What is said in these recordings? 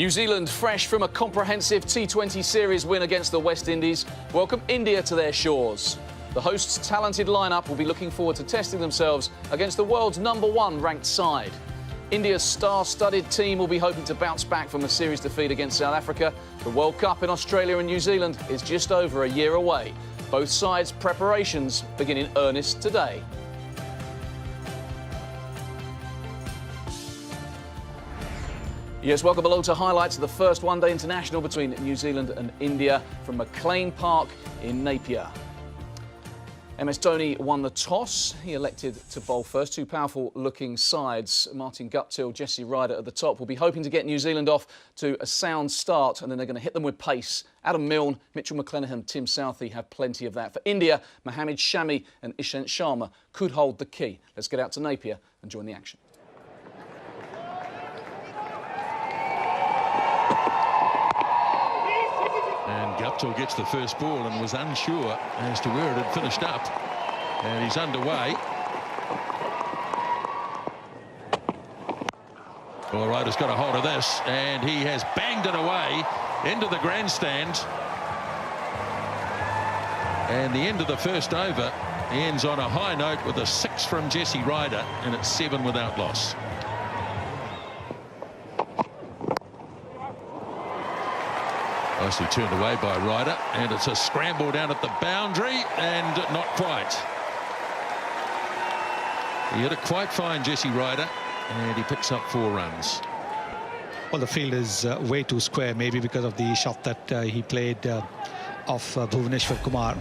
New Zealand, fresh from a comprehensive T20 series win against the West Indies, welcome India to their shores. The hosts' talented lineup will be looking forward to testing themselves against the world's #1 ranked side. India's star-studded team will be hoping to bounce back from a series defeat against South Africa. The World Cup in Australia and New Zealand is just over a year away. Both sides' preparations begin in earnest today. Yes, welcome along to highlights of the first one-day international between New Zealand and India from McLean Park in Napier. MS Dhoni won the toss. He elected to bowl first. Two powerful-looking sides. Martin Guptill, Jesse Ryder at the top will be hoping to get New Zealand off to a sound start, and then they're going to hit them with pace. Adam Milne, Mitchell McClenaghan, Tim Southey have plenty of that. For India, Mohammad Shami and Ishant Sharma could hold the key. Let's get out to Napier and join the action. And Guptill gets the first ball and was unsure as to where it had finished up. And he's underway. All right, he's got a hold of this, and he has banged it away into the grandstand. And the end of the first over ends on a high note with a 6 from Jesse Ryder, and it's 7 without loss. Nicely turned away by Ryder, and it's a scramble down at the boundary, and not quite. He hit it quite fine, Jesse Ryder, and he picks up 4 runs. Well, the field is way too square, maybe because of the shot that he played off Bhuvaneshwar Kumar.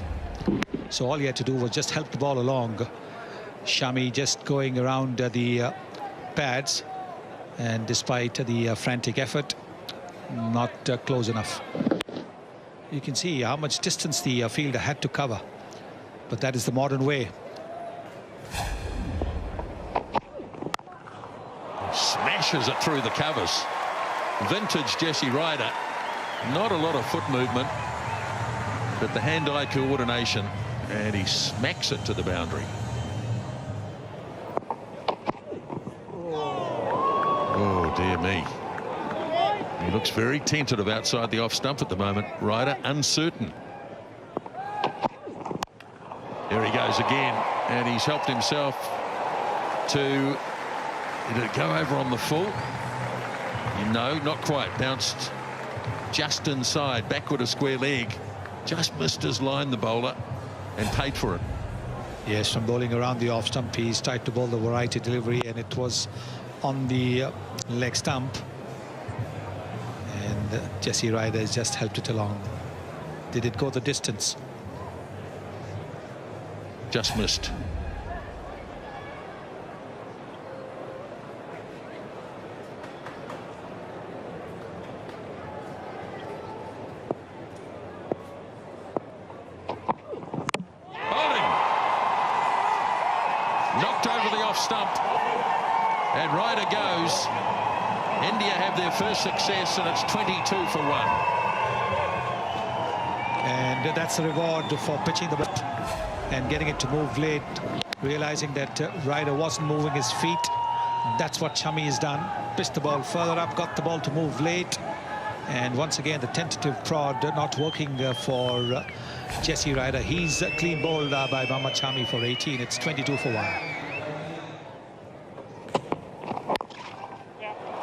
So all he had to do was just help the ball along. Shami just going around the pads, and despite the frantic effort, not close enough. You can see how much distance the fielder had to cover, but that is the modern way. Smashes it through the covers. Vintage Jesse Ryder. Not a lot of foot movement, but the hand-eye coordination, and he smacks it to the boundary. Oh dear me. He looks very tentative outside the off stump at the moment. Ryder uncertain. There he goes again, and he's helped himself to... Did it go over on the full? No, not quite. Bounced just inside, backward a square leg. Just missed his line, the bowler, and paid for it. Yes, from bowling around the off stump, he's tried to bowl the variety delivery, and it was on the leg stump. And Jesse Ryder has just helped it along. Did it go the distance? Just missed. Bowling. Knocked over the off stump. And Ryder goes. India have their first success, and it's 22 for 1. And that's the reward for pitching the ball and getting it to move late, realizing that Ryder wasn't moving his feet. That's what Shami has done. Pitched the ball further up, got the ball to move late. And once again, the tentative prod not working for Jesse Ryder. He's clean bowled by Mohammad Shami for 18. It's 22 for 1.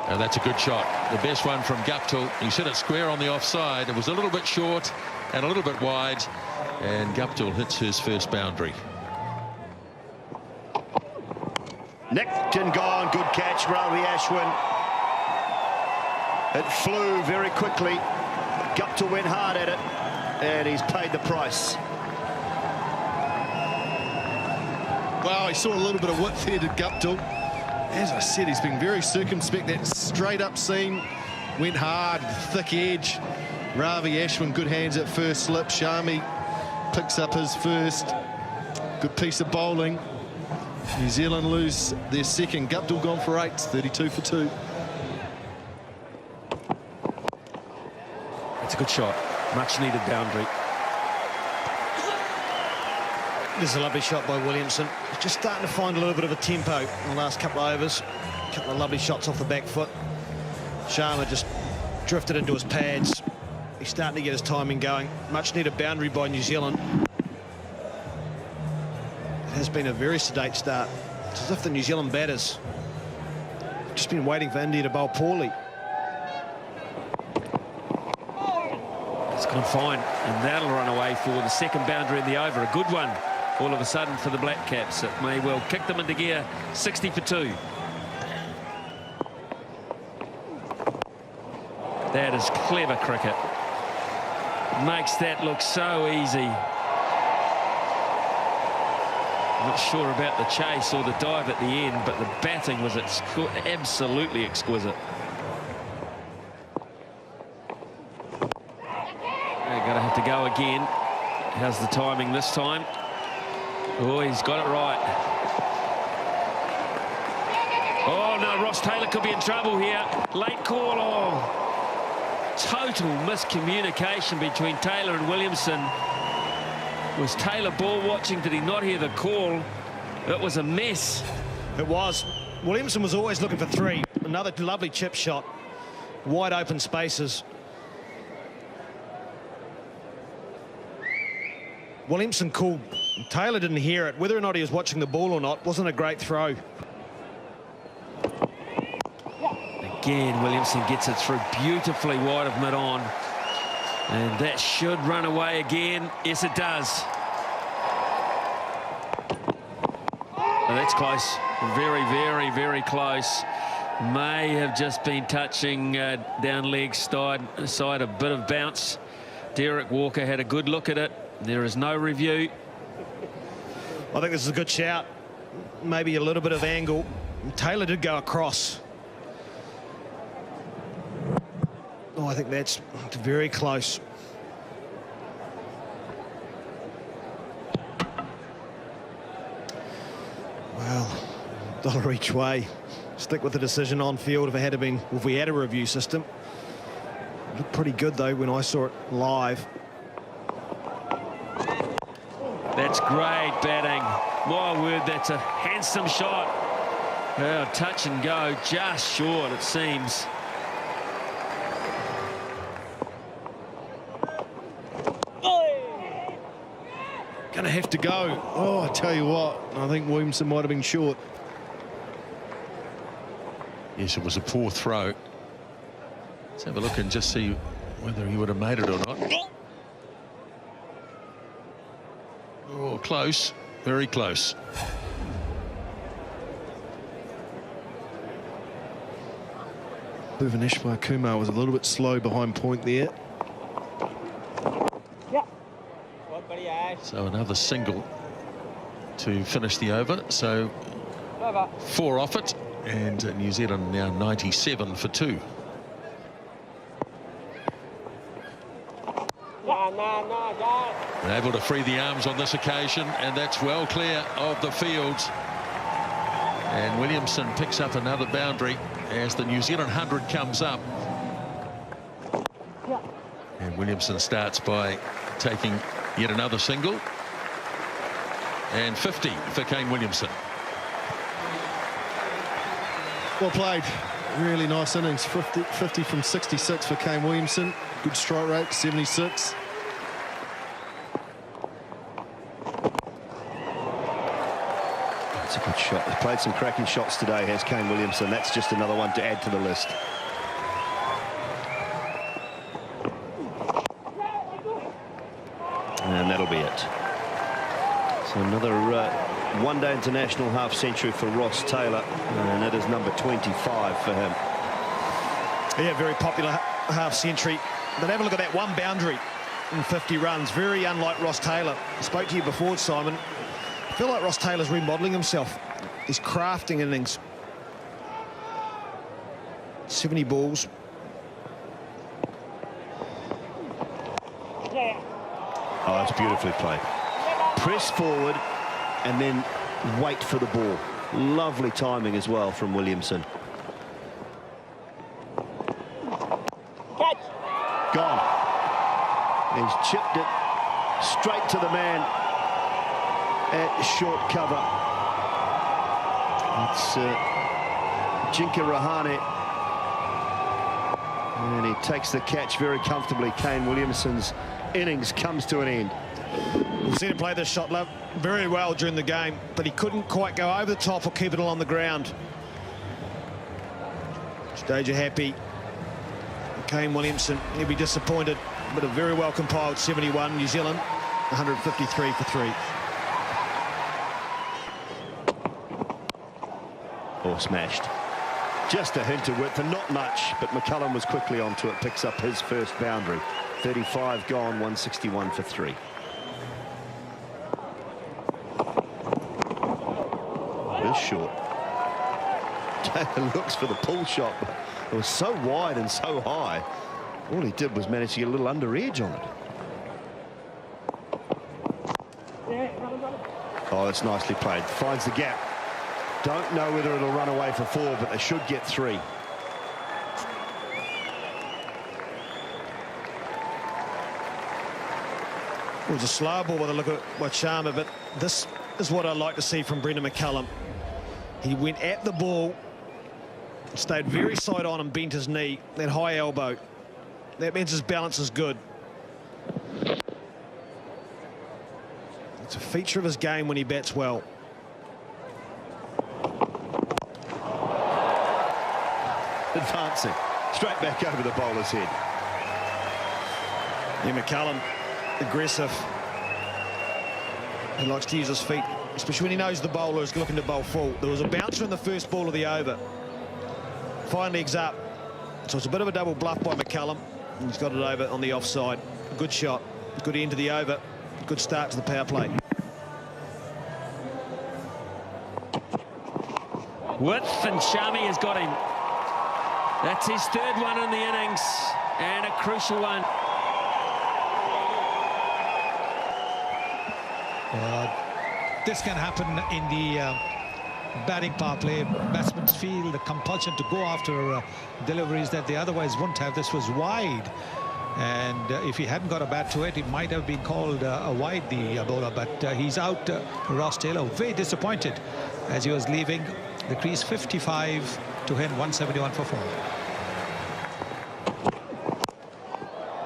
And that's a good shot. The best one from Guptill. He hit it square on the offside. It was a little bit short and a little bit wide. And Guptill hits his first boundary. Nicked and gone. Good catch, Ravi Ashwin. It flew very quickly. Guptill went hard at it, and he's paid the price. Well, he saw a little bit of width here, did Guptill. As I said, he's been very circumspect. That straight up seam went hard, thick edge. Ravi Ashwin, good hands at first slip. Shami picks up his first. Good piece of bowling. New Zealand lose their second. Guptill gone for 8, 32 for 2. It's a good shot. Much needed boundary. This is a lovely shot by Williamson. He's just starting to find a little bit of a tempo in the last couple of overs. A couple of lovely shots off the back foot. Sharma just drifted into his pads. He's starting to get his timing going. Much needed boundary by New Zealand. It has been a very sedate start. It's as if the New Zealand batters have just been waiting for India to bowl poorly. It's gone fine, and that'll run away for the second boundary in the over. A good one all of a sudden for the Black Caps. It may well kick them into gear. 60 for 2. That is clever cricket. Makes that look so easy. Not sure about the chase or the dive at the end, but the batting was absolutely exquisite. They're going to have to go again. How's the timing this time? Oh, he's got it right. Oh, no, Ross Taylor could be in trouble here. Late call. Oh. Total miscommunication between Taylor and Williamson. Was Taylor ball watching? Did he not hear the call? It was a mess. It was. Williamson was always looking for 3. Another lovely chip shot. Wide open spaces. Williamson called. Taylor didn't hear it. Whether or not he was watching the ball or not, wasn't a great throw. Again, Williamson gets it through beautifully wide of mid-on. And that should run away again. Yes, it does. Oh, that's close. Very, very, very close. May have just been touching down leg side, a bit of bounce. Derek Walker had a good look at it. There is no review. I think this is a good shout. Maybe a little bit of angle. Taylor did go across. Oh, I think that's very close. Well, $1 each way. Stick with the decision on field if it had been, if we had a review system. It looked pretty good though when I saw it live. That's great batting. My word, that's a handsome shot. Oh, touch and go, just short it seems. Gonna have to go. Oh, I tell you what, I think Williamson might have been short. Yes, it was a poor throw. Let's have a look and just see whether he would have made it or not. Oh, close, very close. Bhuvaneshwar Kumar was a little bit slow behind point there. So another single to finish the over. So 4 off it, and New Zealand now 97 for 2. They're able to free the arms on this occasion, and that's well clear of the field. And Williamson picks up another boundary as the New Zealand 100 comes up. And Williamson starts by taking yet another single. And 50 for Kane Williamson. Well played. Really nice innings. 50 from 66 for Kane Williamson. Good strike rate, 76. That's a good shot. He's played some cracking shots today, has Kane Williamson. That's just another one to add to the list. And that'll be it. So another one-day international half-century for Ross Taylor, and that is number 25 for him. Yeah, very popular half-century. But have a look at that one boundary in 50 runs. Very unlike Ross Taylor. I spoke to you before, Simon. I feel like Ross Taylor's remodelling himself. He's crafting innings. 70 balls. Oh, that's beautifully played. Press forward and then wait for the ball. Lovely timing as well from Williamson. Gone. He's chipped it straight to the man at short cover. It's Jinka Rahane. And he takes the catch very comfortably. Kane Williamson's innings comes to an end. We've seen him play this shot very well during the game, but he couldn't quite go over the top or keep it along the ground. Stager happy. Kane Williamson, he'll be disappointed, but a very well compiled 71. New Zealand, 153 for 3. Or smashed. Just a hint of width and not much, but McCullum was quickly onto it, picks up his first boundary. 35 gone, 161 for 3. It is short. Taylor looks for the pull shot, but it was so wide and so high. All he did was manage to get a little under edge on it. Oh, that's nicely played. Finds the gap. Don't know whether it'll run away for 4, but they should get 3. It was a slow ball with a look at Sharma, but this is what I like to see from Brendan McCullum. He went at the ball, stayed very side on and bent his knee, that high elbow. That means his balance is good. It's a feature of his game when he bats well. Advancing straight back over the bowler's head. Yeah, McCullum, aggressive. He likes to use his feet, especially when he knows the bowler is looking to bowl full. There was a bouncer in the first ball of the over. 5 legs up, so it's a bit of a double bluff by McCullum. He's got it over on the offside. Good shot, good end to the over, good start to the power play. Width, and Shami has got him. That's his 3rd one in the innings, and a crucial one. This can happen in the batting power play. Batsmen feel the compulsion to go after deliveries that they otherwise wouldn't have. This was wide, and if he hadn't got a bat to it, it might have been called a wide, the bowler, but he's out. Ross Taylor very disappointed as he was leaving the crease. 55 to him, 171 for 4.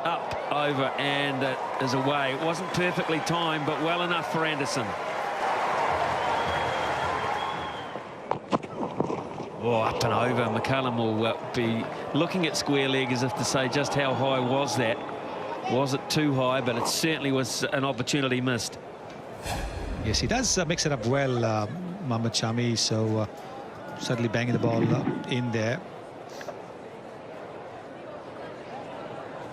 Up, over, and it is away. It wasn't perfectly timed, but well enough for Anderson. Oh, up and over. McCullum will be looking at square leg as if to say, just how high was that? Was it too high? But it certainly was an opportunity missed. Yes, he does mix it up well, Mohammad Shami, so certainly banging the ball in there.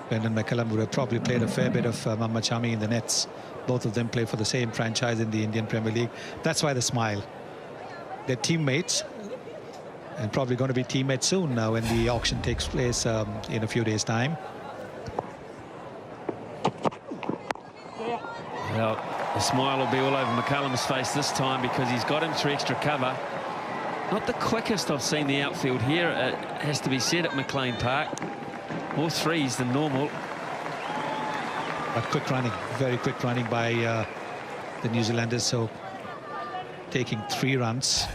Brendan McCullum would have probably played a fair bit of Mohammad Shami in the nets. Both of them play for the same franchise in the Indian Premier League. That's why the smile. They're teammates, and probably going to be teammates soon now when the auction takes place in a few days' time. Well, the smile will be all over McCullum's face this time because he's got him through extra cover. Not the quickest I've seen the outfield here, it has to be said, at McLean Park. More threes than normal. But quick running, very quick running by the New Zealanders, so taking 3 runs.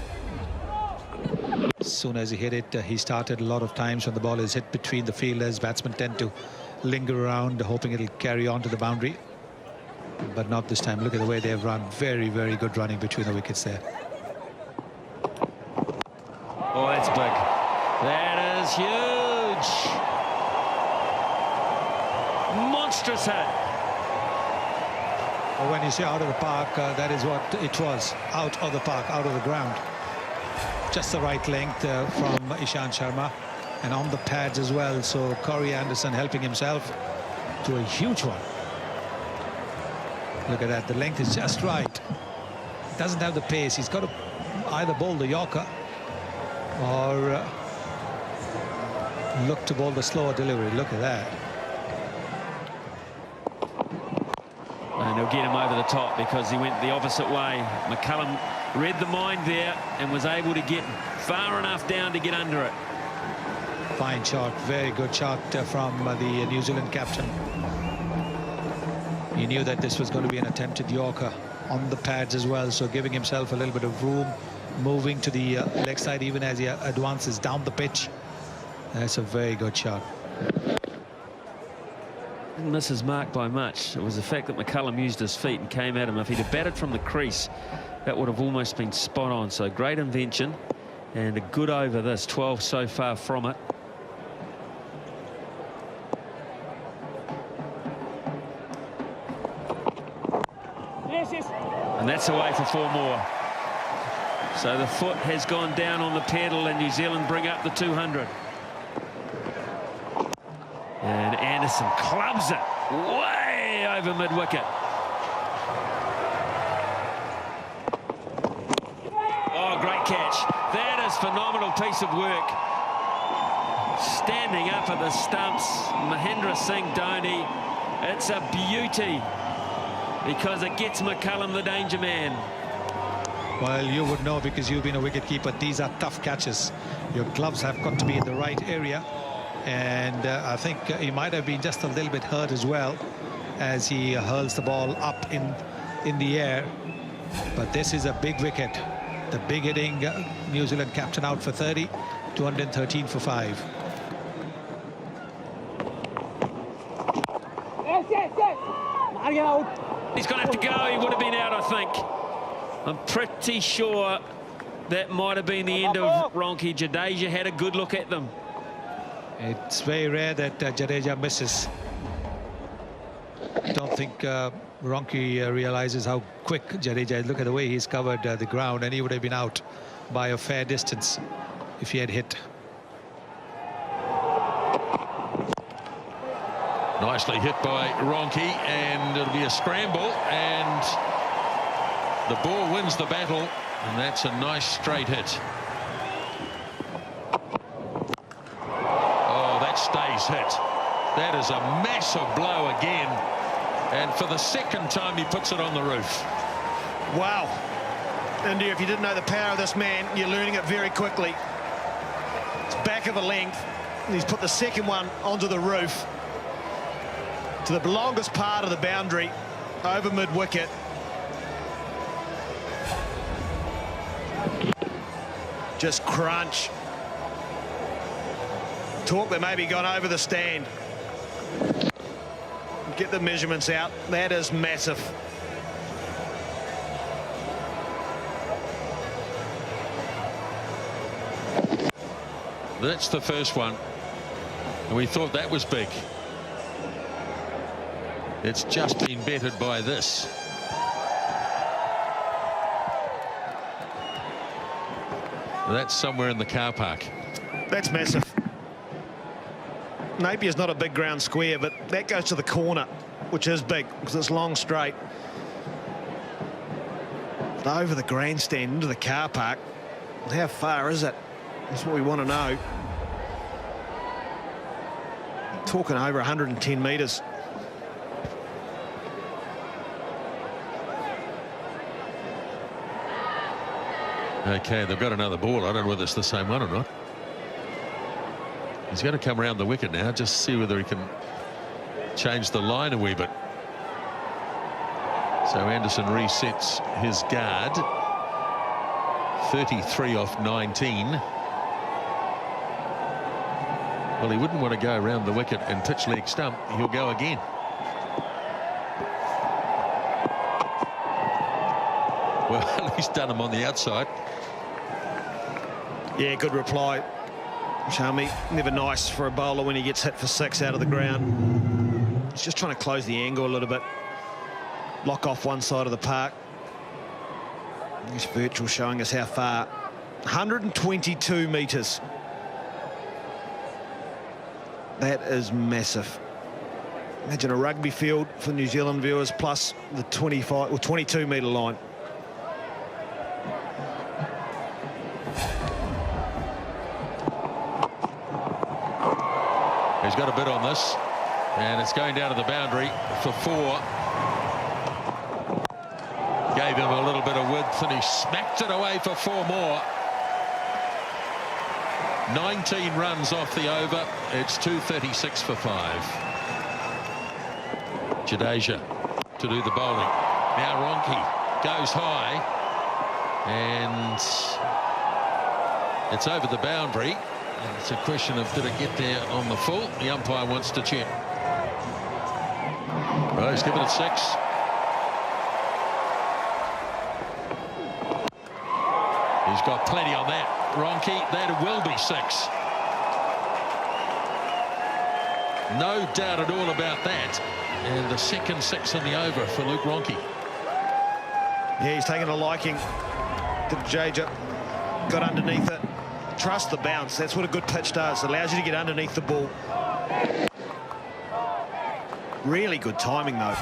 As soon as he hit it, he started a lot of times when the ball is hit between the fielders. Batsmen tend to linger around, hoping it'll carry on to the boundary. But not this time. Look at the way they've run. Very, very good running between the wickets there. Oh, that's big. That is huge. Monstrous hit. Well, when you say out of the park, that is what it was. Out of the park, out of the ground. Just the right length from Ishant Sharma, and on the pads as well. So Corey Anderson helping himself to a huge one. Look at that, the length is just right. Doesn't have the pace. He's got to either bowl the Yorker or look to bowl the slower delivery. Look at that. And he'll get him over the top because he went the opposite way. McCullum read the mind there and was able to get far enough down to get under it. Fine shot, very good shot from the New Zealand captain. He knew that this was going to be an attempted Yorker on the pads as well, so giving himself a little bit of room, moving to the leg side even as he advances down the pitch. That's a very good shot. Didn't miss his mark by much. It was the fact that McCullum used his feet and came at him. If he'd have batted from the crease, that would have almost been spot on. So great invention and a good over this. 12 so far from it. And that's away for 4 more. So the foot has gone down on the pedal and New Zealand bring up the 200. And Anderson clubs it way over mid-wicket. Oh, great catch. That is phenomenal piece of work. Standing up at the stumps, Mahendra Singh Dhoni. It's a beauty because it gets McCullum the danger man. Well, you would know because you've been a wicketkeeper. These are tough catches. Your gloves have got to be in the right area. And I think he might have been just a little bit hurt as well as he hurls the ball up in the air. But this is a big wicket. The big hitting New Zealand captain out for 30, 213 for 5. He's going to have to go. He would have been out, I think. I'm pretty sure that might have been the end of Ronke. Jadeja had a good look at them. It's very rare that Jadeja misses. I don't think Ronke realizes how quick Jadeja is. Look at the way he's covered the ground, and he would have been out by a fair distance if he had hit. Nicely hit by Ronke, and it'll be a scramble, and the ball wins the battle, and that's a nice straight hit. Oh, that stays hit. That is a massive blow again, and for the second time he puts it on the roof. Wow. India, if you didn't know the power of this man, you're learning it very quickly. It's back of the length, and he's put the second one onto the roof, to the longest part of the boundary, over mid-wicket. Just crunch. Talk that maybe gone over the stand. Get the measurements out. That is massive. That's the first one, and we thought that was big. It's just been bettered by this. That's somewhere in the car park. That's massive. Napier's not a big ground square, but that goes to the corner, which is big because it's long straight. But over the grandstand into the car park, how far is it? That's what we want to know. Talking over 110 metres. Okay, they've got another ball. I don't know whether it's the same one or not. He's going to come around the wicket now, just see whether he can change the line a wee bit. So Anderson resets his guard. 33 off 19. Well, he wouldn't want to go around the wicket and pitch leg stump. He'll go again. Well, he's done him on the outside. Yeah, good reply, Shami. Never nice for a bowler when he gets hit for 6 out of the ground. He's just trying to close the angle a little bit. Lock off one side of the park. This virtual showing us how far. 122 metres. That is massive. Imagine a rugby field for New Zealand viewers plus the 25 or 22 metre line. He's got a bit on this, and it's going down to the boundary for 4. Gave him a little bit of width, and he smacked it away for 4 more. 19 runs off the over. It's 236 for 5. Jadeja to do the bowling. Now Ronke goes high, and it's over the boundary. It's a question of did it get there on the full? The umpire wants to check. Well, he's given it 6. He's got plenty on that. Ronke, that will be 6. No doubt at all about that. And the second 6 in the over for Luke Ronke. Yeah, he's taken a liking to Jaja. Got underneath it. Trust the bounce. That's what a good pitch does. It allows you to get underneath the ball. Really good timing, though.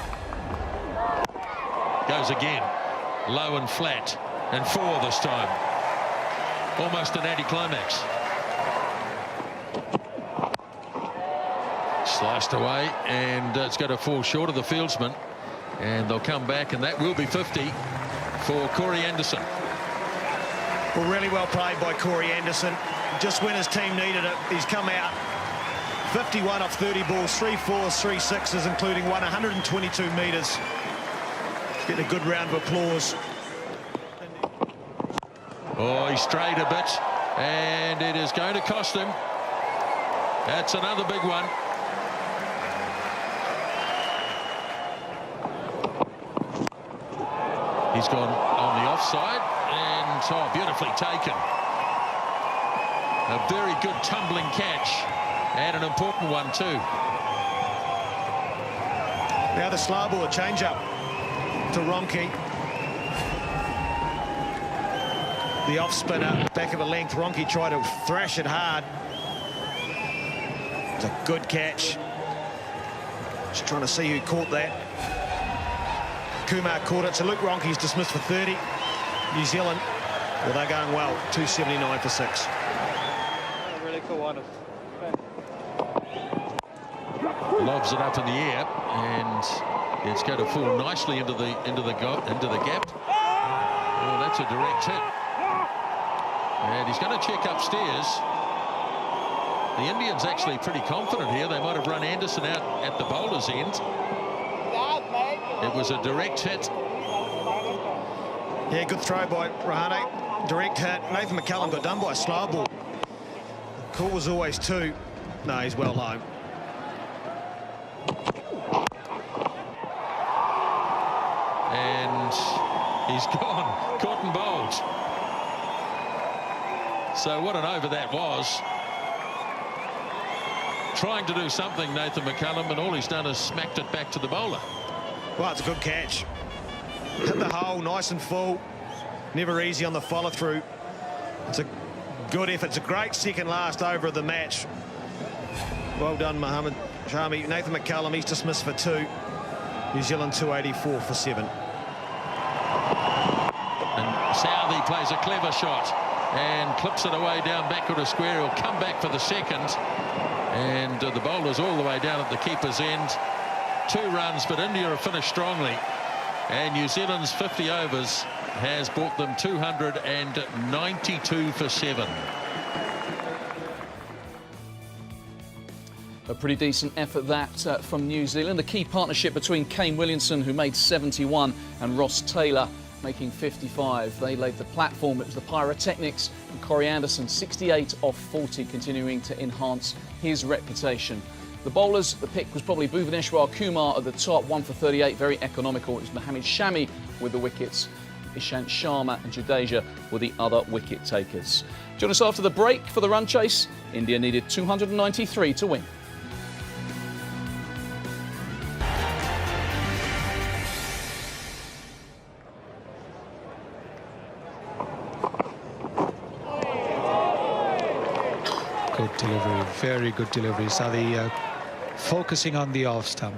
Goes again. Low and flat. And 4 this time. Almost an anticlimax. Sliced away, and it's going to fall short of the fieldsman. And they'll come back, and that will be 50 for Corey Anderson. Well, really well played by Corey Anderson. Just when his team needed it, he's come out 51 off 30 balls, 3 4s, 3 6s, including 122 metres. Getting a good round of applause. Oh, he strayed a bit, and it is going to cost him. That's another big one. He's gone on the offside, and oh, beautifully taken. A very good tumbling catch, and an important one too. Now the slow ball, a change-up to Ronke. The off-spinner, back of a length. Ronke tried to thrash it hard. It's a good catch. Just trying to see who caught that. Kumar caught it, so Luke Ronke's dismissed for 30. New Zealand, well, they're going well. 279 for 6. A really cool one. Lobs it up in the air, and it's going to fall nicely into the gap. Oh, that's a direct hit. And he's going to check upstairs. The Indians actually pretty confident here. They might have run Anderson out at the bowler's end. It was a direct hit. Yeah, good throw by Rahane. Direct hit. Nathan McCullum got done by a slow ball. The call was always 2. No, he's well home. And he's gone. Caught and bowled. So what an over that was. Trying to do something, Nathan McCullum, and all he's done is smacked it back to the bowler. Well, it's a good catch. Hit the hole nice and full. Never easy on the follow-through. It's a good effort. It's a great second last over of the match. Well done, Mohammed Shami. Nathan McCullum, he's dismissed for 2. New Zealand 284 for 7. And Southey plays a clever shot and clips it away down backward of square. He'll come back for the second. And the bowler's all the way down at the keeper's end. 2 runs, but India have finished strongly. And New Zealand's 50 overs has brought them 292 for 7. A pretty decent effort that from New Zealand. A key partnership between Kane Williamson, who made 71, and Ross Taylor making 55. They laid the platform. It was the Pyrotechnics and Corey Anderson, 68 off 40, continuing to enhance his reputation. The bowlers, the pick was probably Bhuvaneshwar Kumar at the top, 1 for 38, very economical. It was Mohammed Shami with the wickets. Ishant Sharma and Jadeja were the other wicket takers. Join us after the break for the run chase. India needed 293 to win. Good delivery, very good delivery. Southey focusing on the off stump.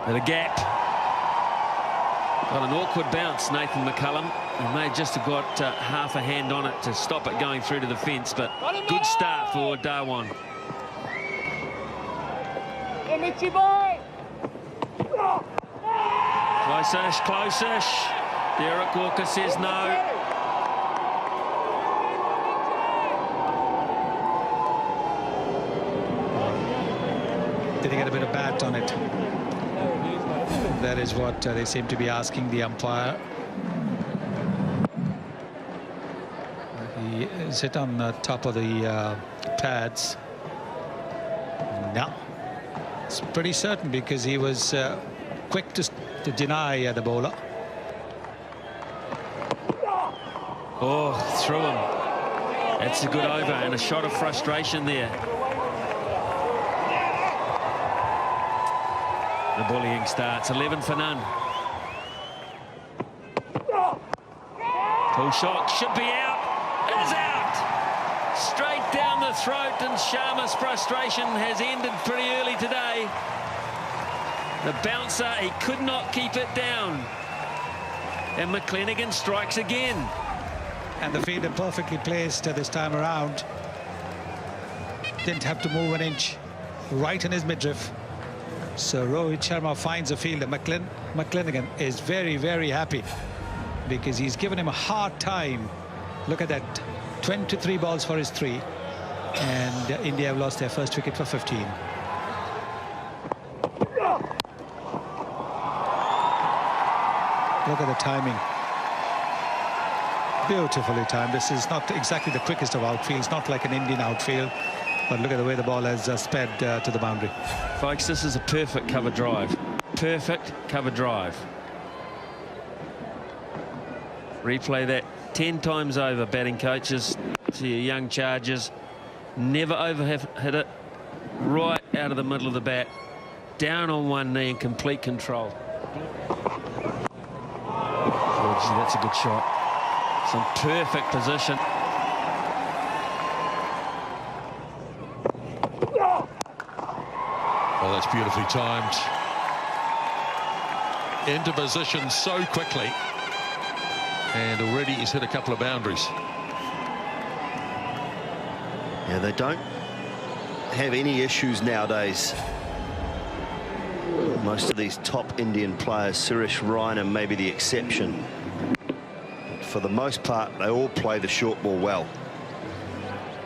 And a gap. Well, an awkward bounce, Nathan McCullum. He may just have got half a hand on it to stop it going through to the fence, but good start for Dhawan. Close-ish, close-ish. Derek Walker says no. Did he get a bit of bat on it? That is what they seem to be asking the umpire. He's hit on the top of the pads. No. It's pretty certain because he was quick to deny the bowler. Oh, through him. That's a good over and a shot of frustration there. The bullying starts. 11 for none. Full shot. Should be out. Is out. Straight down the throat, and Sharma's frustration has ended pretty early today. The bouncer, he could not keep it down. And McClenaghan strikes again. And the fielder perfectly placed this time around. Didn't have to move an inch. Right in his midriff. So Rohit Sharma finds a fielder. McClenaghan is very, very happy because he's given him a hard time. Look at that. 23 balls for his 3. And India have lost their first wicket for 15. Look at the timing. Beautifully timed. This is not exactly the quickest of outfields, not like an Indian outfield, but look at the way the ball has sped to the boundary. Folks, this is a perfect cover drive. Perfect cover drive. Replay that 10 times over, batting coaches, to your young chargers. Never hit it. Right out of the middle of the bat. Down on one knee in complete control. Oh, gee, that's a good shot. Some perfect position. Well, that's beautifully timed. Into position so quickly. And already he's hit a couple of boundaries. Yeah, they don't have any issues nowadays. Most of these top Indian players, Suresh Raina may be the exception. But for the most part, they all play the short ball well.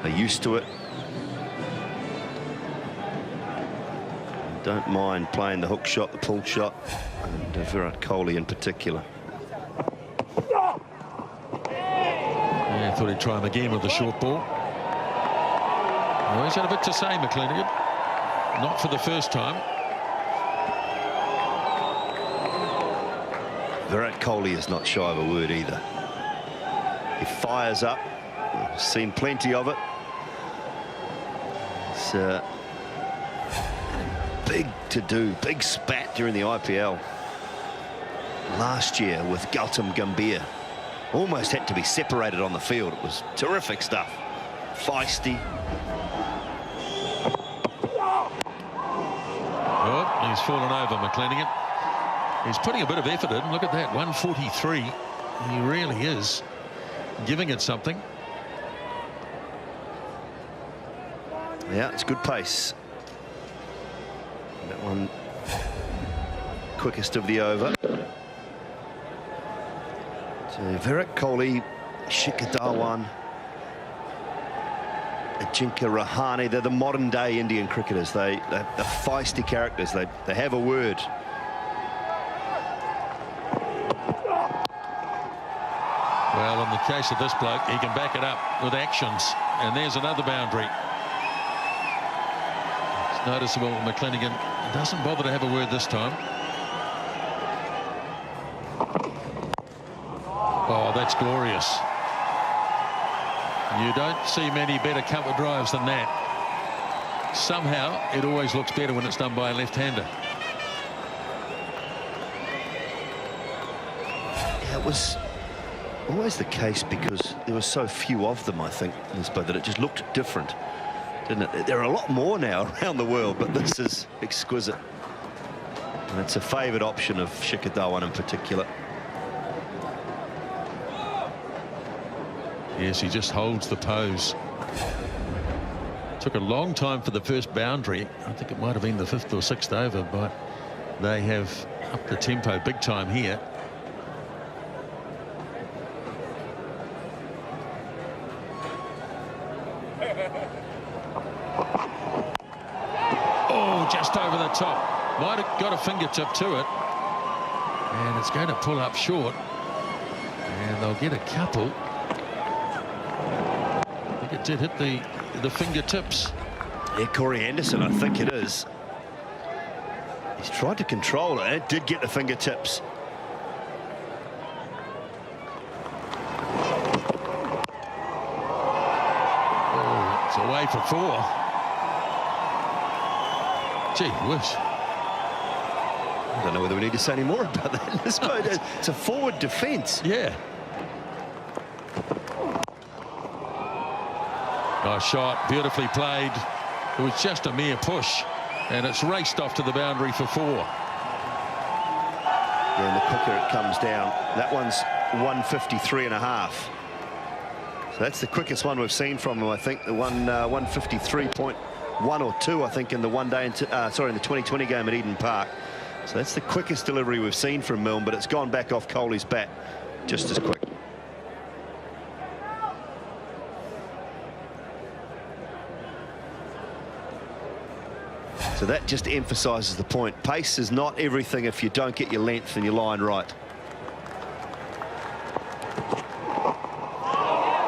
They're used to it. Don't mind playing the hook shot, the pull shot, and Virat Kohli in particular. Yeah, I thought he'd try him again with the short ball. Well, he's had a bit to say, McClenaghan. Not for the first time. Virat Kohli is not shy of a word either. He fires up. We've seen plenty of it. It's big to do, big spat during the IPL last year with Gautam Gambhir. Almost had to be separated on the field. It was terrific stuff. Feisty. Oh, he's fallen over, McClenaghan. He's putting a bit of effort in. Look at that, 143. He really is giving it something. Yeah, it's good pace. That one quickest of the over. So Virat Kohli, Shikhar Dhawan, Ajinkya Rahane, they're the modern day Indian cricketers. They're feisty characters. They have a word. Well, in the case of this bloke, he can back it up with actions. And there's another boundary. It's noticeable McClenaghan doesn't bother to have a word this time. Oh, that's glorious. You don't see many better cover drives than that. Somehow, it always looks better when it's done by a left-hander. Yeah, it was always the case because there were so few of them, I think, that it just looked different, didn't it? There are a lot more now around the world, but this is exquisite. And it's a favoured option of Shikhar Dhawan in particular. Yes, he just holds the pose. Took a long time for the first boundary. I think it might have been the 5th or 6th over, but they have upped the tempo big time here. Oh, just over the top. Might have got a fingertip to it. And it's going to pull up short. And they'll get a couple. think it did hit the fingertips. Yeah, Corey Anderson, I think it is. He's tried to control it. It did get the fingertips. Oh, it's away for 4. Gee whiz. I don't know whether we need to say any more about that. It's a forward defence. Yeah. Nice shot, beautifully played. It was just a mere push, and it's raced off to the boundary for 4. Yeah, and the quicker it comes down. That one's 153.5. So that's the quickest one we've seen from him, I think. The one 153.1 or 2, I think, in the in the 2020 game at Eden Park. So that's the quickest delivery we've seen from Milne, but it's gone back off Coley's bat just as quick. So that just emphasises the point. Pace is not everything if you don't get your length and your line right.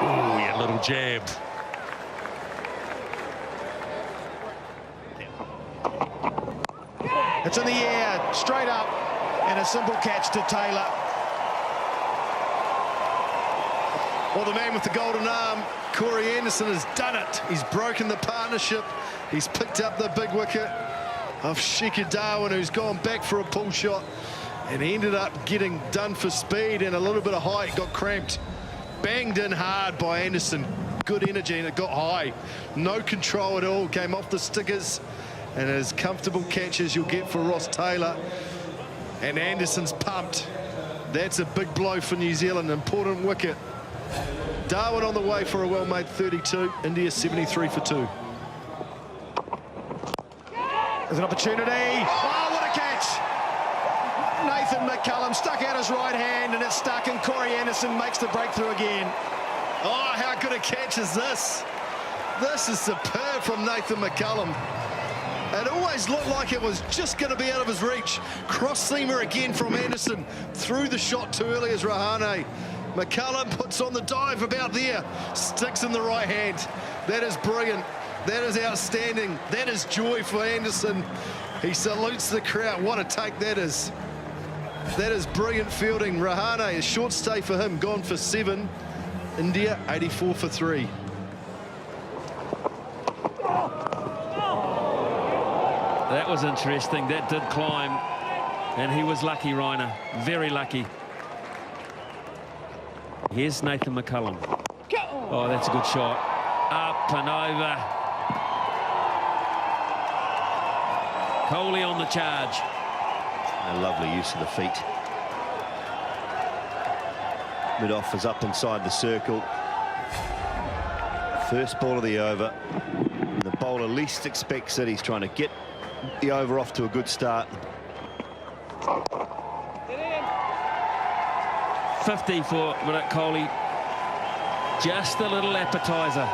Ooh, yeah, little jab. It's in the air, straight up, and a simple catch to Taylor. Well, the man with the golden arm, Corey Anderson, has done it. He's broken the partnership. He's picked up the big wicket of Shekhar Dhawan, who's gone back for a pull shot, and he ended up getting done for speed and a little bit of height. Got cramped, banged in hard by Anderson. Good energy, and it got high. No control at all, came off the stickers, and as comfortable catch as you'll get for Ross Taylor. And Anderson's pumped. That's a big blow for New Zealand, important wicket. Dhawan on the way for a well-made 32. India 73 for 2. There's an opportunity. Oh, what a catch! Nathan McCullum stuck out his right hand, and it's stuck, and Corey Anderson makes the breakthrough again. Oh, how good a catch is this? This is superb from Nathan McCullum. It always looked like it was just going to be out of his reach. Cross-seamer again from Anderson. Threw the shot too early as Rahane. McCullum puts on the dive about there. Sticks in the right hand. That is brilliant. That is outstanding. That is joy for Anderson. He salutes the crowd. What a take that is. That is brilliant fielding. Rahane, a short stay for him. Gone for 7. India 84 for 3. That was interesting. That did climb, and he was lucky, Reiner. Very lucky. Here's Nathan McCullum. Oh, that's a good shot. Up and over. Coley on the charge. A lovely use of the feet. Mid-off is up inside the circle. First ball of the over. The bowler least expects it. He's trying to get the over off to a good start. 50 for Virat Kohli. Just a little appetizer.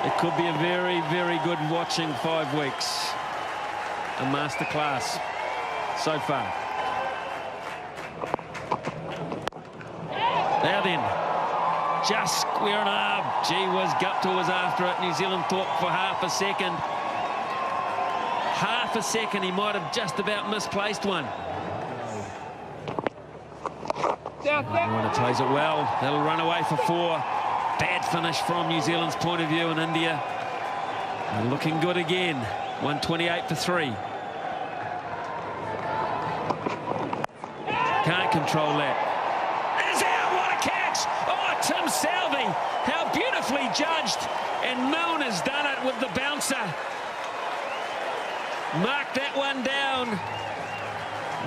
It could be a very, very good watching 5 weeks. A masterclass so far. Now then, just square an arm. Gee whiz, Guptill was after it. New Zealand thought for half a second. Half a second, he might have just about misplaced one. Warner plays it well. That'll run away for 4. Bad finish from New Zealand's point of view, and India are looking good again. 128 for 3. Can't control that. Is out, what a catch! Oh, Tim Southee, how beautifully judged. And Milne has done it with the bouncer. Mark that one down.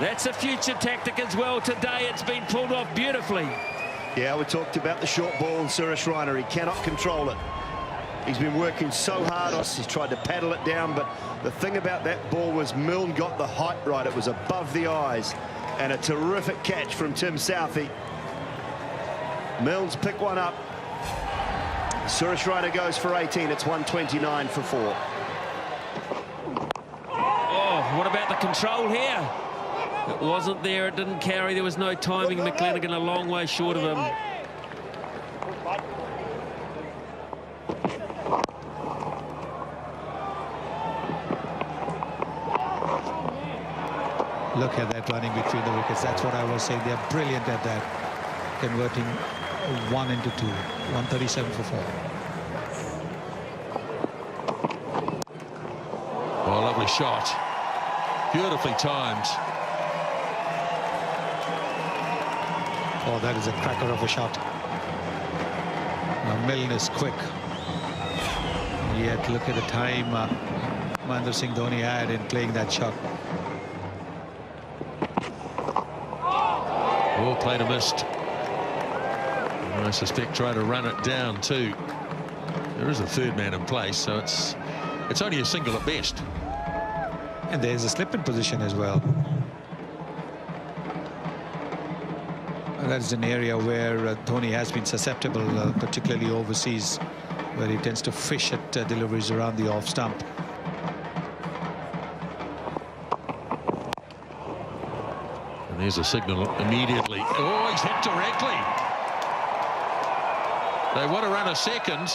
That's a future tactic as well. Today it's been pulled off beautifully. Yeah, we talked about the short ball and Suresh Raina. He cannot control it. He's been working so hard. He's tried to paddle it down, but the thing about that ball was Milne got the height right. It was above the eyes. And a terrific catch from Tim Southee. Milne's picked one up. Suresh Raina goes for 18. It's 129 for 4. Oh, what about the control here? It wasn't there, it didn't carry, there was no timing. McLennigan a long way short of him. Look at that running between the wickets. That's what I was saying. They're brilliant at that. Converting 1 into 2. 137 for 4. Oh, lovely shot. Beautifully timed. Oh, that is a cracker of a shot. Now, Milne is quick. Yet look at the time Mahendra Singh Dhoni had in playing that shot. Oh, played a missed. I suspect try to run it down too. There is a third man in place, so it's only a single at best. And there's a slip in position as well. That's an area where Dhoni has been susceptible, particularly overseas, where he tends to fish at deliveries around the off stump. And there's a signal immediately. Oh, he's hit directly. They want to run a second,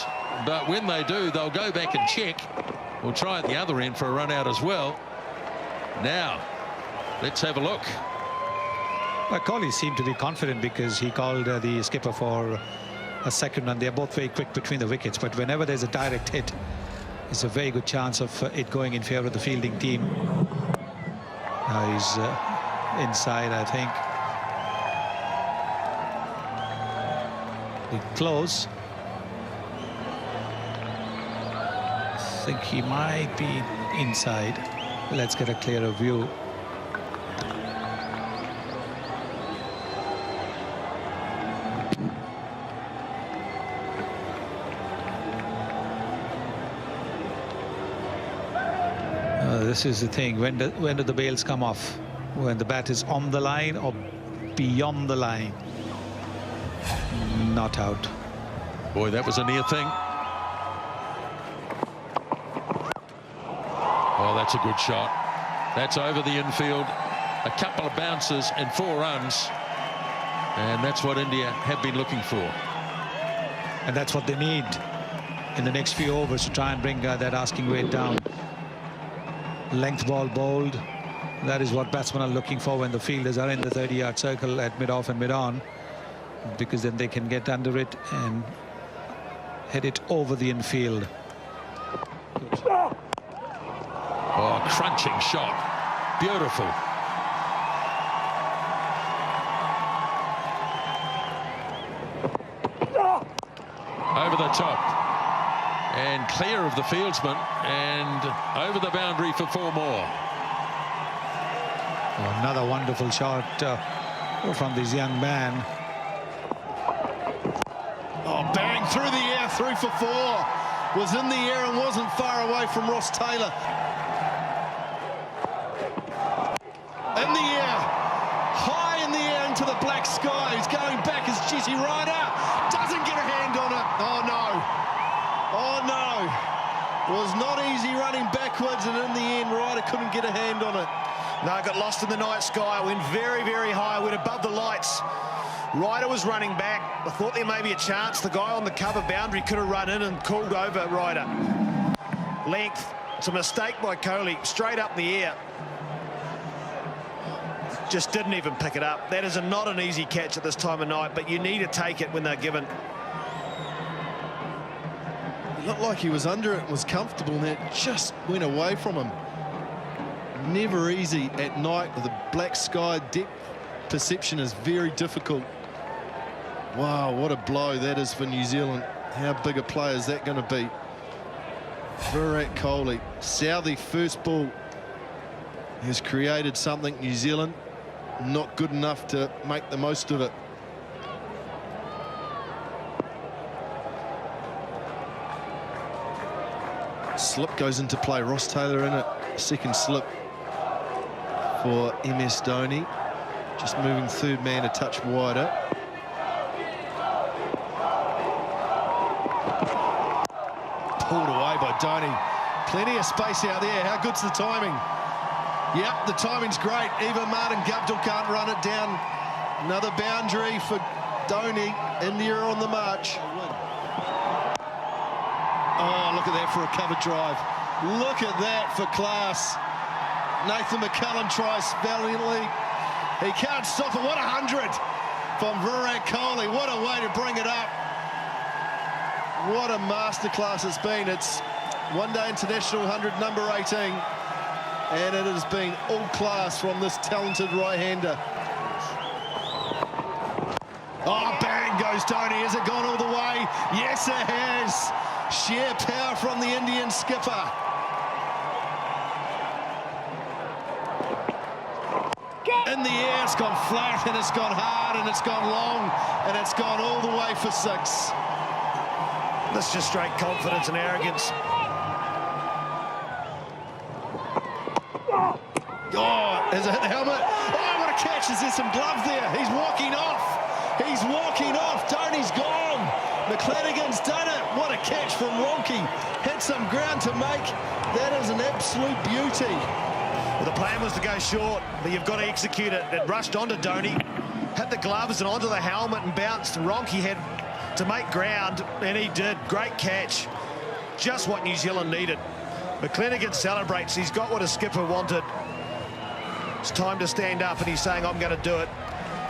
but when they do, they'll go back and check. We'll try at the other end for a run out as well. Now, let's have a look. Well, Kohli seemed to be confident because he called the skipper for a second run. They're both very quick between the wickets, but whenever there's a direct hit, it's a very good chance of it going in favour of the fielding team. Now he's inside, I think. Close. I think he might be inside. Let's get a clearer view. This is the thing. When do the bails come off? When the bat is on the line or beyond the line? Not out. Boy, that was a near thing. Oh, that's a good shot. That's over the infield. A couple of bounces and 4 runs. And that's what India have been looking for. And that's what they need in the next few overs to try and bring that asking weight down. Length ball bowled. That is what batsmen are looking for when the fielders are in the 30-yard circle at mid-off and mid-on, because then they can get under it and head it over the infield. Oh, crunching shot. Beautiful. Over the top. And clear of the fieldsman. And over the boundary for 4 more. Oh, another wonderful shot from this young man. Oh, bang through the air, 3 for 4. Was in the air and wasn't far away from Ross Taylor. In the air, high in the air into the black sky. He's going back as Jesse Ryder. Doesn't get a hand on it. Oh, no. Oh, no. Was not easy running backwards, and in the end, Ryder couldn't get a hand on it. No, got lost in the night sky. Went very, very high. Went above the lights. Ryder was running back. I thought there may be a chance. The guy on the cover boundary could have run in and called over Ryder. Length. It's a mistake by Kohli. Straight up in the air. Just didn't even pick it up. That is not an easy catch at this time of night, but you need to take it when they're given. It looked like he was under it and was comfortable, and it just went away from him. Never easy at night with a black sky. Depth perception is very difficult. Wow, what a blow that is for New Zealand. How big a play is that going to be? Virat Kohli, Southee first ball, has created something. New Zealand not good enough to make the most of it. Slip goes into play. Ross Taylor in it. Second slip for MS Dhoni. Just moving third man a touch wider. Pulled away by Dhoni. Plenty of space out there. How good's the timing? Yep, the timing's great. Even Martin Guptill can't run it down. Another boundary for Dhoni. India on the march. Oh, look at that for a cover drive. Look at that for class. Nathan McCullum tries valiantly. He can't stop it. What a 100 from Virat Kohli. What a way to bring it up. What a masterclass it's been. It's one-day international 100, number 18. And it has been all class from this talented right-hander. Oh, bang goes Tony. Has it gone all the way? Yes, it has. Sheer power from the Indian skipper. In the air, it's gone flat, and it's gone hard, and it's gone long, and it's gone all the way for 6. That's just straight confidence and arrogance. Oh, is it the helmet? Oh, what a catch. Is there some glove there? He's walking off. He's walking off. Tony's gone. McClenaghan's done it. What a catch from Ronke. Had some ground to make. That is an absolute beauty. Well, the plan was to go short, but you've got to execute it. It rushed onto Dhoni, hit the gloves and onto the helmet and bounced. Ronke had to make ground, and he did. Great catch. Just what New Zealand needed. McClenaghan celebrates. He's got what a skipper wanted. It's time to stand up, and he's saying, I'm going to do it.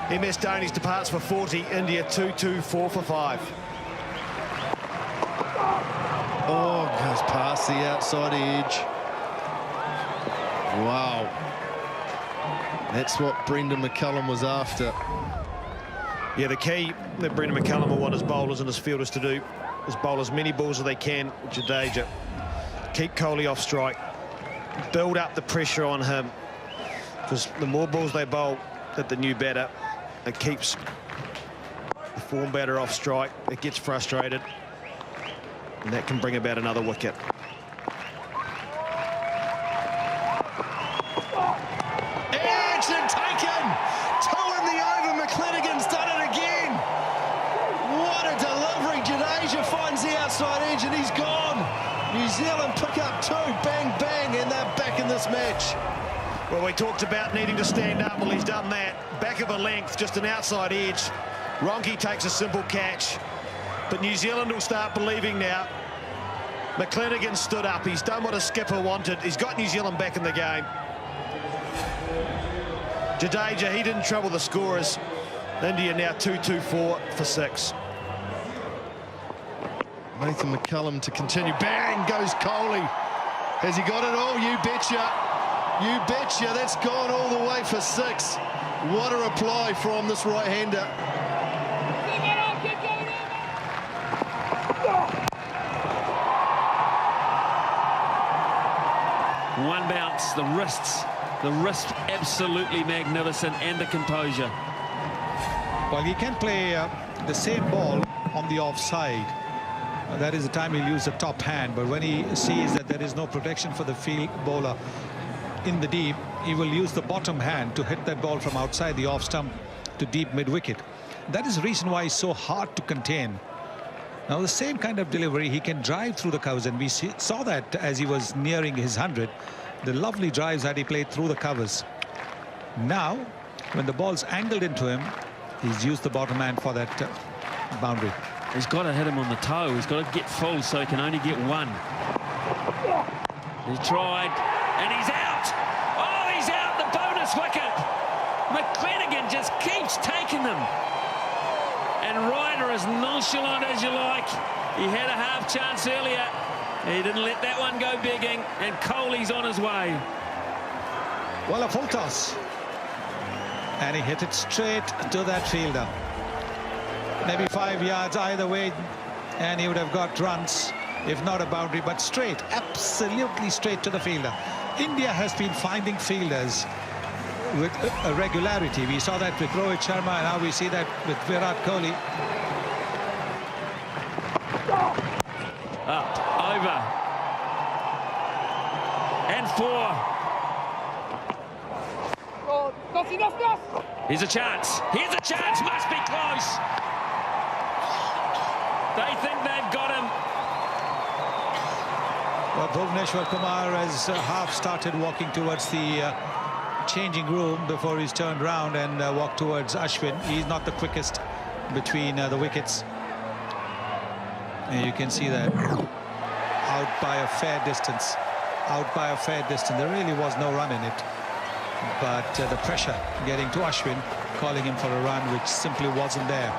MS Dhoni's departs for 40. India 2-2, 4 for 5. Oh, goes past the outside edge. Wow. That's what Brendan McCullum was after. Yeah, the key that Brendan McCullum will want his bowlers and his fielders to do is bowl as many balls as they can. Jadeja, keep Kohli off strike, build up the pressure on him, because the more balls they bowl at the new batter, it keeps the form batter off strike. It gets frustrated, and that can bring about another wicket. Action taken! 2 in the over. McClenaghan's done it again. What a delivery. Jadeja finds the outside edge, and he's gone. New Zealand pick up 2. Bang, bang, and they're back in this match. Well, we talked about needing to stand up. Well, he's done that. Back of a length, just an outside edge. Ronke takes a simple catch. But New Zealand will start believing now. McClenaghan stood up. He's done what a skipper wanted. He's got New Zealand back in the game. Jadeja, he didn't trouble the scorers. India now 2-2-4 for 6. Nathan McCullum to continue. Bang goes Kohli. Has he got it all? You betcha. You betcha. That's gone all the way for 6. What a reply from this right-hander. One bounce, the wrists absolutely magnificent, and the composure. Well, he can play the same ball on the offside. That is the time he'll use the top hand, but when he sees that there is no protection for the field bowler in the deep, he will use the bottom hand to hit that ball from outside the off stump to deep mid-wicket. That is the reason why it's so hard to contain. Now, the same kind of delivery, he can drive through the covers, and we saw that as he was nearing his 100. The lovely drives that he played through the covers. Now, when the ball's angled into him, he's used the bottom hand for that boundary. He's got to hit him on the toe. He's got to get full, so he can only get 1. He tried, and he's out. Oh, he's out, the bonus wicket. McClenaghan just keeps taking them. And Ryder as nonchalant as you like. He had a half chance earlier. He didn't let that one go begging, and Kohli's on his way. Well, a full toss. And he hit it straight to that fielder. Maybe 5 yards either way, and he would have got runs, if not a boundary, but straight, absolutely straight to the fielder. India has been finding fielders with a regularity. We saw that with Rohit Sharma, and now we see that with Virat Kohli. Up, over, and 4. Here's a chance. Here's a chance. Must be close. They think they've got him. Well, Bhuvneshwar Kumar has half started walking towards the changing room before he's turned round and walked towards Ashwin. He's not the quickest between the wickets. And you can see that out by a fair distance. out by a fair distance. There really was no run in it. But the pressure getting to Ashwin, calling him for a run which simply wasn't there.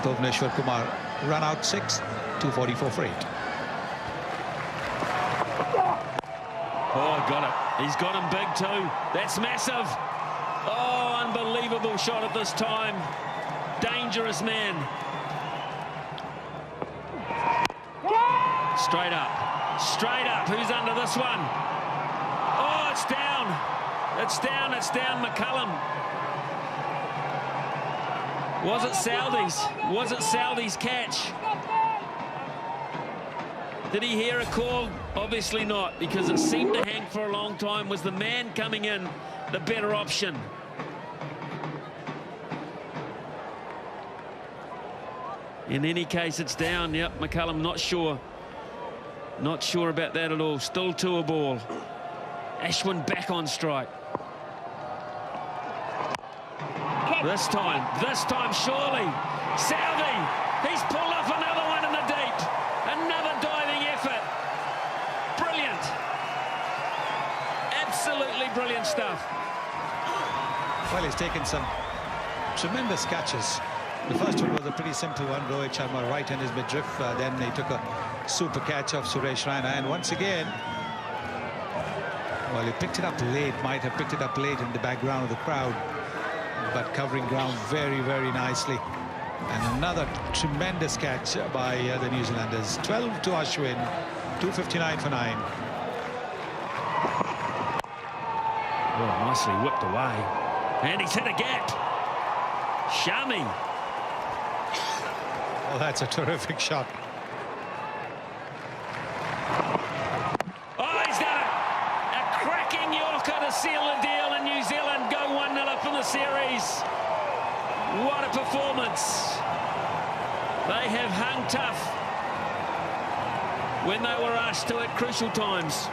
Bhuvaneshwar Kumar run out 6, 244 for 8. Oh, got it. He's got him big too. That's massive. Oh, unbelievable shot at this time. Dangerous man. Straight up. Straight up. Who's under this one? Oh, it's down. It's down. It's down. McCullum. Was it Southey's? Was it Southey's catch? Did he hear a call? Obviously not, because it seemed to hang for a long time. Was the man coming in the better option? In any case, it's down. Yep, McCullum not sure. Not sure about that at all. Still 2 a ball. Ashwin back on strike. This time surely. Southey, he's pulled off another one in the deep. Another diving effort. Brilliant. Absolutely brilliant stuff. Well, he's taken some tremendous catches. The first one was a pretty simple one. Rohit Sharma right in his midriff. Then he took a super catch of Suresh Raina. And once again, well, he picked it up late. Might have picked it up late in the background of the crowd. But covering ground very, very nicely. And another tremendous catch by the New Zealanders. 12 to Ashwin, 259 for 9. Oh, nicely whipped away. And he's hit a gap. Shami. Oh, that's a terrific shot. Oh, he's done it. A cracking Yorker to seal the deal, and New Zealand go 1-0 up in the series. What a performance. They have hung tough when they were asked to at crucial times.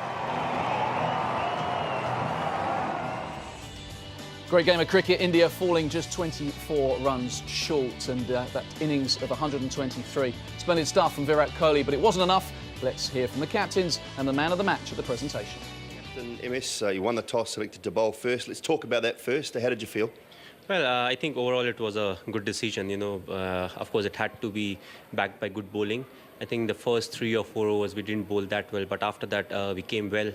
Great game of cricket. India falling just 24 runs short, and that innings of 123. Splendid stuff from Virat Kohli, but it wasn't enough. Let's hear from the captains and the man of the match at the presentation. Captain MS, you won the toss, selected to bowl first. Let's talk about that first. How did you feel? Well, I think overall it was a good decision. Of course, it had to be backed by good bowling. I think the first 3 or 4 overs we didn't bowl that well, but after that we came well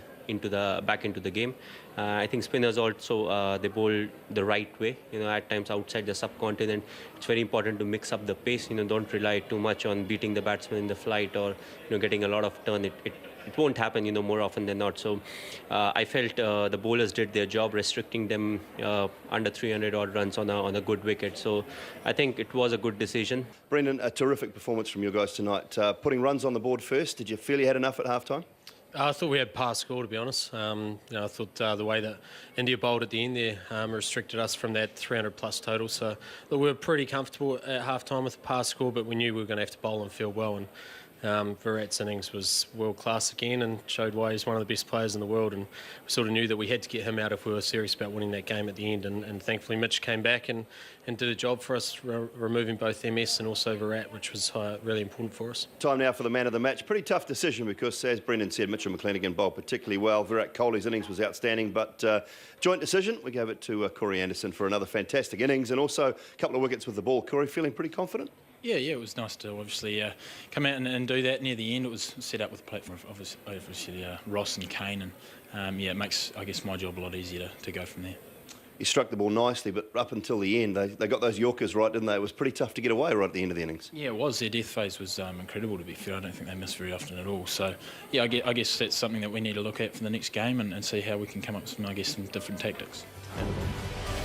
back into the game. I think spinners also they bowl the right way. At times outside the subcontinent, it's very important to mix up the pace. Don't rely too much on beating the batsman in the flight or getting a lot of turn. It won't happen, more often than not. So I felt the bowlers did their job, restricting them under 300 odd runs on a good wicket. So I think it was a good decision. Brendan, a terrific performance from you guys tonight. Putting runs on the board first, did you feel you had enough at half-time? I thought we had par score, to be honest. I thought the way that India bowled at the end there restricted us from that 300-plus total. So we were pretty comfortable at half-time with the par score, but we knew we were going to have to bowl and field well. And Virat's innings was world-class again and showed why he's one of the best players in the world. And we sort of knew that we had to get him out if we were serious about winning that game at the end. And thankfully Mitch came back and did a job for us, removing both MS and also Virat, which was really important for us. Time now for the man of the match. Pretty tough decision because, as Brendan said, Mitchell McClenaghan bowled particularly well. Virat Kohli's innings was outstanding, but joint decision. We gave it to Corey Anderson for another fantastic innings and also a couple of wickets with the ball. Corey, feeling pretty confident? Yeah, it was nice to obviously come out and do that near the end. It was set up with a platform of obviously Ross and Kane, and it makes, I guess, my job a lot easier to go from there. You struck the ball nicely, but up until the end, they got those Yorkers right, didn't they? It was pretty tough to get away right at the end of the innings. Yeah, it was. Their death phase was incredible, to be fair. I don't think they missed very often at all. So, yeah, I guess that's something that we need to look at for the next game and see how we can come up with some different tactics.